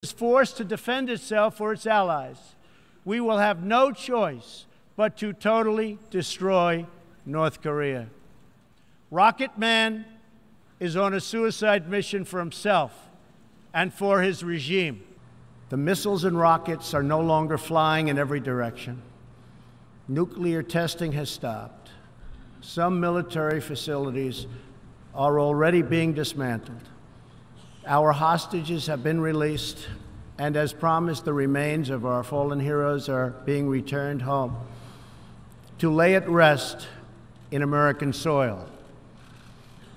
is forced to defend itself or its allies, we will have no choice but to totally destroy North Korea. Rocket Man is on a suicide mission for himself and for his regime. The missiles and rockets are no longer flying in every direction. Nuclear testing has stopped. Some military facilities are already being dismantled. Our hostages have been released, and as promised, the remains of our fallen heroes are being returned home to lay at rest in American soil.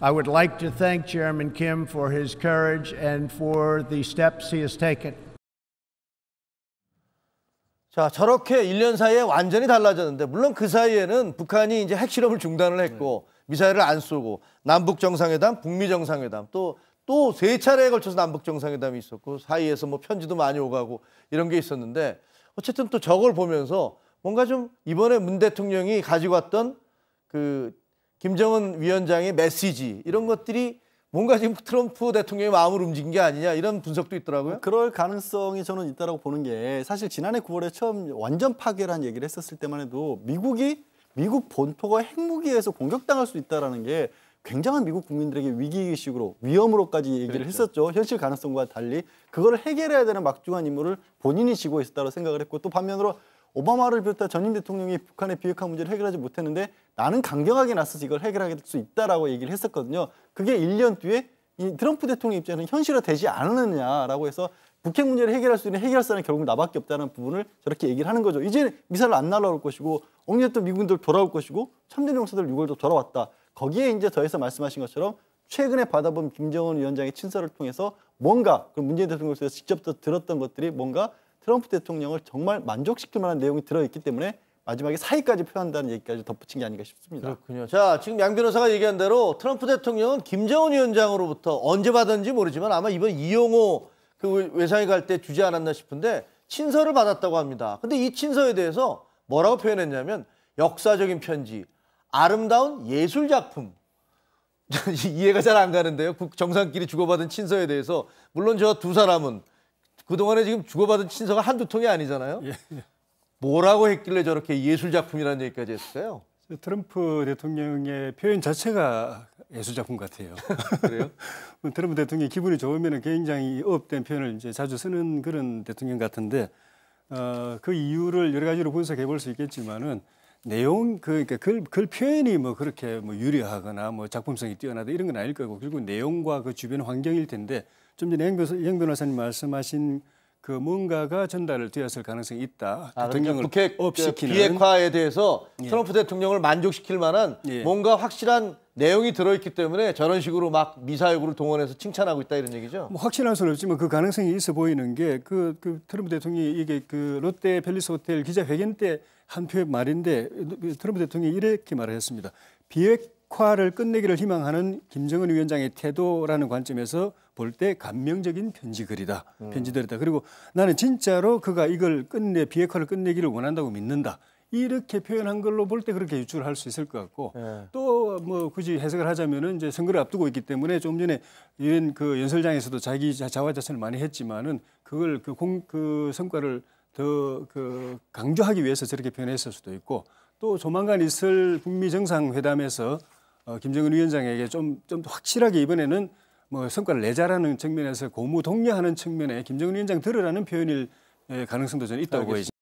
I would like to thank Chairman Kim for his courage and for the steps he has taken. 자, 저렇게 1년 사이에 완전히 달라졌는데, 물론 그 사이에는 북한이 이제 핵실험을 중단을 했고 미사일을 안 쏘고 남북 정상회담, 북미 정상회담 또 3차례에 걸쳐서 남북 정상회담이 있었고 사이에서 뭐 편지도 많이 오가고 이런 게 있었는데, 어쨌든 또 저걸 보면서 뭔가 좀 이번에 문 대통령이 가지고 왔던 그 김정은 위원장의 메시지 이런 것들이 뭔가 지금 트럼프 대통령의 마음을 움직인 게 아니냐 이런 분석도 있더라고요. 그럴 가능성이 저는 있다고 보는 게, 사실 지난해 9월에 처음 완전 파괴라는 얘기를 했었을 때만 해도 미국 본토가 핵무기에서 공격당할 수 있다는 게 굉장한 미국 국민들에게 위기의식으로 위험으로까지 얘기를 했었죠. 현실 가능성과 달리 그거를 해결해야 되는 막중한 임무를 본인이 지고 있었다고 생각을 했고, 또 반면으로 오바마를 비롯한 전임 대통령이 북한의 비핵화 문제를 해결하지 못했는데 나는 강경하게 나서서 이걸 해결하게 될 수 있다라고 얘기를 했었거든요. 그게 1년 뒤에 이 트럼프 대통령 입장에서는 현실화되지 않느냐라고 해서 북핵 문제를 해결할 수 있는 해결사는 결국 나밖에 없다는 부분을 저렇게 얘기를 하는 거죠. 이제 미사일 안 날아올 것이고 옥리했던 미군들 돌아올 것이고 참전 용사들 6월도 돌아왔다. 거기에 이제 더해서 말씀하신 것처럼 최근에 받아본 김정은 위원장의 친서를 통해서 뭔가 그 문재인 대통령께서 직접 들었던 것들이 뭔가 트럼프 대통령을 정말 만족시킬 만한 내용이 들어있기 때문에 마지막에 사의까지 표한다는 얘기까지 덧붙인 게 아닌가 싶습니다. 그렇군요. 자, 지금 양 변호사가 얘기한 대로 트럼프 대통령은 김정은 위원장으로부터 언제 받았는지 모르지만 아마 이번 이용호 그 외상에 갈 때 주지 않았나 싶은데 친서를 받았다고 합니다. 근데 이 친서에 대해서 뭐라고 표현했냐면 역사적인 편지, 아름다운 예술작품. 이해가 잘 안 가는데요. 정상끼리 주고받은 친서에 대해서. 물론 저 두 사람은 그동안에 지금 주고받은 친서가 한두 통이 아니잖아요. 뭐라고 했길래 저렇게 예술작품이라는 얘기까지 했을까요? 트럼프 대통령의 표현 자체가 예술작품 같아요. 그래요? 트럼프 대통령이 기분이 좋으면 굉장히 업된 표현을 이제 자주 쓰는 그런 대통령 같은데, 그 이유를 여러 가지로 분석해 볼 수 있겠지만은 내용 그러니까 글 표현이 뭐 그렇게 뭐 유려하거나 뭐 작품성이 뛰어나다 이런 건 아닐 거고, 결국 내용과 그 주변 환경일 텐데, 좀 전에 영 변호사님 말씀하신 그 뭔가가 전달을 되었을 가능성이 있다. 대통령을 북핵 비핵화에 대해서 트럼프 대통령을 만족시킬 만한 뭔가 확실한 내용이 들어있기 때문에 저런 식으로 막 미사여구를 동원해서 칭찬하고 있다 이런 얘기죠. 뭐 확신할 수는 없지만 그 가능성이 있어 보이는 게 그 트럼프 대통령이 이게 그 롯데 팰리스 호텔 기자회견 때 한 표의 말인데, 트럼프 대통령이 이렇게 말을 했습니다. 비핵화를 끝내기를 희망하는 김정은 위원장의 태도라는 관점에서 볼 때 감명적인 편지글이다. 편지들이다. 그리고 나는 진짜로 그가 이걸 비핵화를 끝내기를 원한다고 믿는다. 이렇게 표현한 걸로 볼 때 그렇게 유추를 할 수 있을 것 같고, 또 뭐 굳이 해석을 하자면은 이제 선거를 앞두고 있기 때문에 좀 전에 유엔 그 연설장에서도 자기 자화자찬을 많이 했지만은 그걸 그 성과를 더 강조하기 위해서 저렇게 표현했을 수도 있고, 또 조만간 있을 북미 정상회담에서 김정은 위원장에게 좀 더 확실하게 이번에는 뭐 성과를 내자라는 측면에서 고무 독려하는 측면에 김정은 위원장 들으라는 표현일 가능성도 저는 있다고 보여집니다.